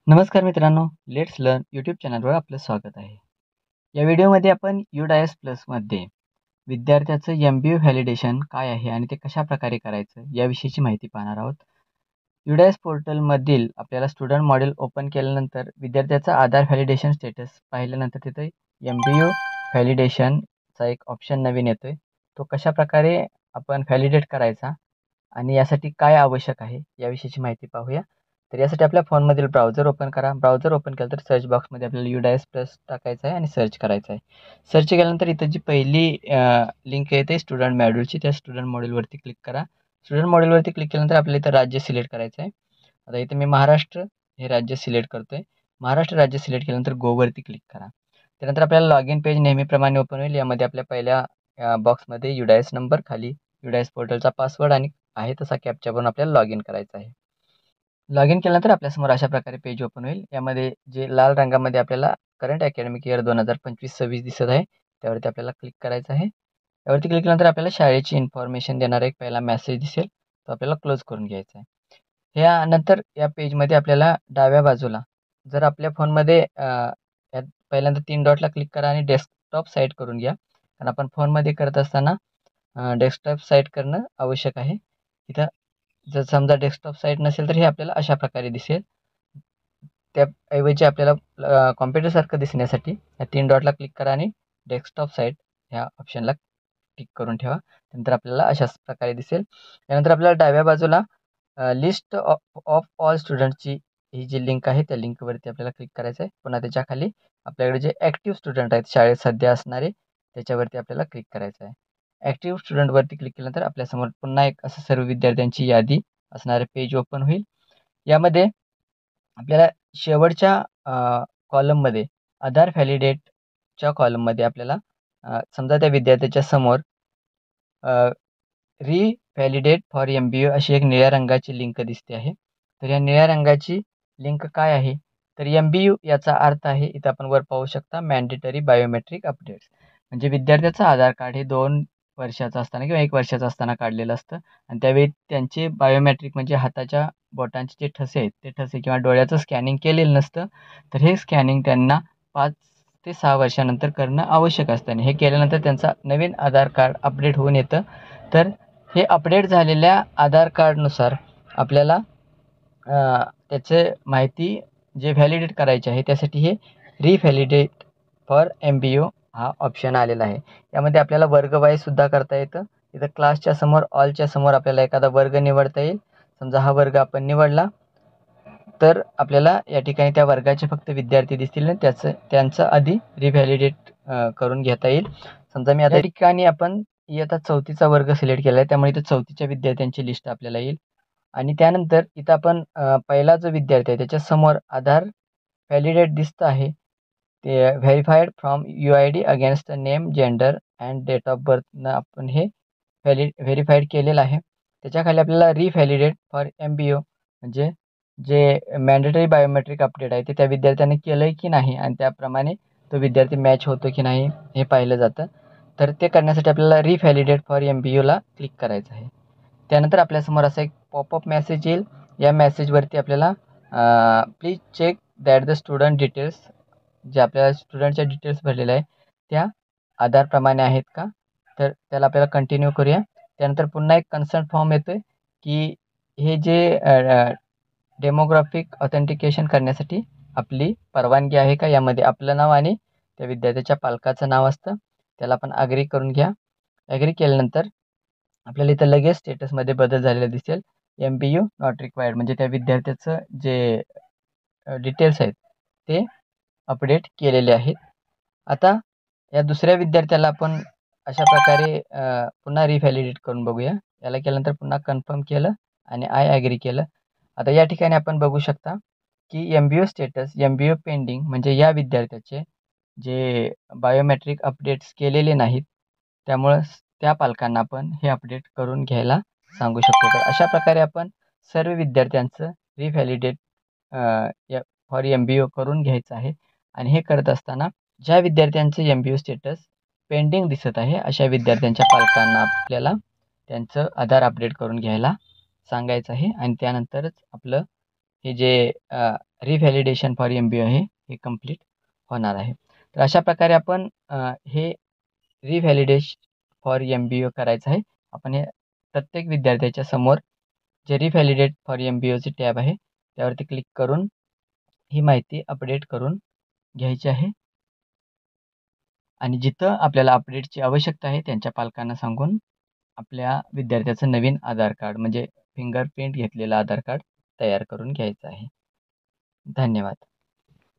नमस्कार मित्रांनो, let's learn YouTube चॅनलवर आपलं स्वागत आहे. या व्हिडिओमध्ये आपण UDIS प्लसमध्ये विद्यार्थ्याचं MBA व्हॅलिडेशन काय आहे आणि ते कशाप्रकारे करायचं याविषयीची माहिती पाहणार आहोत. UDIS पोर्टलमधील आपल्याला स्टुडंट मॉड्यूल ओपन केल्यानंतर विद्यार्थ्याचा आधार व्हॅलिडेशन स्टेटस पाहिल्यानंतर तिथे MBA व्हॅलिडेशनचा एक ऑप्शन नवीन येतोय. तो कशाप्रकारे आपण व्हॅलिडेट करायचा आणि यासाठी काय आवश्यक आहे याविषयीची माहिती पाहूया. तर यासाठी आपल्या फोनमधील ब्राउझर ओपन करा. ब्राउझर ओपन केलं तर सर्च बॉक्समध्ये आपल्याला UDIS प्लस टाकायचं आहे आणि सर्च करायचं आहे. सर्च केल्यानंतर इथं जी पहिली लिंक येते स्टुडंट मॉड्यूलची, त्या स्टुडंट मॉड्यूलवरती क्लिक करा. स्टुडंट मॉड्यूलवरती क्लिक केल्यानंतर आपल्याला इथं राज्य सिलेक्ट करायचं आहे. आता इथं मी महाराष्ट्र हे राज्य सिलेक्ट करतो आहे. महाराष्ट्र राज्य सिलेक्ट केल्यानंतर गोवरती क्लिक करा. त्यानंतर आपल्याला लॉग इन पेज नेहमीप्रमाणे ओपन होईल. यामध्ये आपल्या पहिल्या बॉक्समध्ये UDIS नंबर, खाली UDIS पोर्टलचा पासवर्ड आणि आहे तसा कॅप्चा बनवून आपल्याला लॉग इन करायचं आहे. लॉग इन केल्यानंतर आपल्यासमोर अशा प्रकारे पेज ओपन होईल. यामध्ये जे लाल रंगामध्ये आपल्याला करंट अकॅडमिक इयर 2025-26 दिसत आहे, त्यावरती आपल्याला क्लिक करायचं आहे. त्यावरती क्लिक केल्यानंतर आपल्याला शाळेची इन्फॉर्मेशन देणारा एक पहिला मेसेज दिसेल, तो आपल्याला क्लोज करून घ्यायचा आहे. यानंतर या पेजमध्ये आपल्याला डाव्या बाजूला जर आपल्या फोनमध्ये यात पहिल्यांदा 3 डॉटला क्लिक करा आणि डेस्कटॉप साईट करून घ्या. कारण आपण फोनमध्ये करत असताना डेस्कटॉप साईट करणं आवश्यक आहे. इथं जर समजा डेस्कटॉप साईट नसेल तर हे आपल्याला अशा प्रकारे दिसेल. त्याऐवजी आपल्याला कॉम्प्युटरसारखं दिसण्यासाठी या 3 डॉटला क्लिक करा आणि डेस्कटॉप साईट ह्या ऑप्शनला टिक करून ठेवा. नंतर आपल्याला अशाच प्रकारे दिसेल. त्यानंतर आपल्याला डाव्या बाजूला लिस्ट ऑफ ऑल स्टुडंटची ही जी लिंक आहे त्या लिंकवरती आपल्याला क्लिक करायचं आहे. पुन्हा त्याच्या खाली आपल्याकडे जे ॲक्टिव्ह स्टुडंट आहेत शाळेत सध्या असणारे, त्याच्यावरती आपल्याला क्लिक करायचं आहे. ॲक्टिव्ह स्टुडंटवरती क्लिक केल्यानंतर आपल्यासमोर पुन्हा एक असं सर्व विद्यार्थ्यांची यादी असणारे पेज ओपन होईल. यामध्ये आपल्याला शेवटच्या कॉलममध्ये आधार व्हॅलिडेटच्या कॉलममध्ये आपल्याला समजा त्या विद्यार्थ्याच्या समोर व्हॅलिडेट फॉर MBA अशी एक निळ्या रंगाची लिंक दिसते आहे. तर या निळ्या रंगाची लिंक काय आहे, तर MBA याचा अर्थ आहे, इथं आपण वर पाहू शकता, मॅन्डेटरी बायोमेट्रिक अपडेट्स. म्हणजे विद्यार्थ्याचं आधार कार्ड हे 2 वर्षाचं असताना किंवा 1 वर्षाचं असताना काढलेलं असतं आणि त्यावेळी त्यांचे बायोमेट्रिक म्हणजे हाताच्या बोटांचे जे ठसे आहेत, ते ठसे किंवा डोळ्याचं स्कॅनिंग केलेलं नसतं. तर हे स्कॅनिंग त्यांना 5 ते 6 वर्षानंतर करणं आवश्यक असतं आणि हे केल्यानंतर त्यांचा नवीन आधार कार्ड अपडेट होऊन येतं. तर हे अपडेट झालेल्या आधार कार्डनुसार आपल्याला त्याचे माहिती जे व्हॅलिडेट करायची आहे त्यासाठी हे रिव्हॅलिडेट फॉर MBA हा ऑप्शन आलेला आहे. यामध्ये आपल्याला वर्ग वाईजसुद्धा करता येतं. इथं क्लासच्या समोर ऑलच्या समोर आपल्याला एखादा वर्ग निवडता येईल. समजा हा वर्ग आपण निवडला तर आपल्याला या ठिकाणी त्या वर्गाचे फक्त विद्यार्थी दिसतील आणि त्यांचं आधी रिव्हॅलिडेट करून घेता येईल. समजा मी आता या ठिकाणी आपण इयत्ता 4थीचा वर्ग सिलेक्ट केला आहे, त्यामुळे इथं 4थीच्या विद्यार्थ्यांची लिस्ट आपल्याला येईल आणि त्यानंतर इथं आपण पहिला जो विद्यार्थी आहे त्याच्यासमोर आधार व्हॅलिडेट दिसतं आहे. ते verified from UID against name, gender and date of बर्थनं आपण हे व्हेरिफाईड केलेलं आहे. त्याच्याखाली आपल्याला रिव्हॅलिडेट फॉर MBA म्हणजे जे मॅन्डेटरी बायोमेट्रिक अपडेट आहे ते त्या विद्यार्थ्याने केलं आहे की नाही आणि त्याप्रमाणे तो विद्यार्थी मॅच होतो की नाही हे पाहिलं जातं. तर ते करण्यासाठी आपल्याला रिव्हॅलिडेट फॉर MBAला क्लिक करायचं आहे. त्यानंतर आपल्यासमोर असा एक पॉपअप मेसेज येईल. या मेसेजवरती आपल्याला please check that the student details, जे आपल्याला स्टुडंटच्या डिटेल्स भरलेल्या आहे त्या आधारप्रमाणे आहेत का, तर त्याला आपल्याला कंटिन्यू करूया. त्यानंतर पुन्हा एक कन्सर्न फॉर्म येतो आहे की हे जे डेमोग्राफिक ऑथेंटिकेशन करण्यासाठी आपली परवानगी आहे का, यामध्ये आपलं नाव आणि त्या विद्यार्थ्याच्या पालकाचं नाव असतं. त्याला आपण ॲग्री करून घ्या. ॲग्री केल्यानंतर आपल्याला इथं लगेच स्टेटसमध्ये बदल झालेला दिसेल. MBA नॉट रिक्वायर्ड म्हणजे त्या विद्यार्थ्याचं जे डिटेल्स आहेत ते अपडेट केलेले आहेत. आता या दुसऱ्या विद्यार्थ्याला आपण अशा प्रकारे पुन्हा रिव्हॅलिडेट करून बघूया. याला केल्यानंतर पुन्हा कन्फर्म केलं आणि आय ॲग्री केलं. आता या ठिकाणी आपण बघू शकता की MBA स्टेटस MBA पेंडिंग म्हणजे या विद्यार्थ्याचे जे बायोमेट्रिक अपडेट्स केलेले नाहीत, त्यामुळं त्या पालकांना आपण हे अपडेट करून घ्यायला सांगू शकतो. तर अशा प्रकारे आपण सर्व विद्यार्थ्यांचं रिव्हॅलिडेट फॉर MBA करून घ्यायचं आहे आणि हे करत असताना ज्या विद्यार्थ्यांचं MBA स्टेटस पेंडिंग दिसत आहे अशा विद्यार्थ्यांच्या पालकांना आपल्याला त्यांचं आधार अपडेट करून घ्यायला सांगायचं आहे आणि त्यानंतरच आपलं हे जे रिव्हॅलिडेशन फॉर MBA आहे हे कंप्लीट होणार आहे. तर अशा प्रकारे आपण हे रिव्हॅलिडेशन फॉर MBA करायचं आहे. आपण हे प्रत्येक विद्यार्थ्याच्या समोर जे रिव्हॅलिडेट फॉर MBAचे टॅब आहे त्यावरती क्लिक करून ही माहिती अपडेट करून घ्यायची आहे. आणि जिथं आपल्याला अपडेटची आवश्यकता आहे त्यांच्या पालकांना सांगून आपल्या विद्यार्थ्याचं नवीन आधार कार्ड म्हणजे फिंगरप्रिंट घेतलेलं आधार कार्ड तयार करून घ्यायचं आहे. धन्यवाद.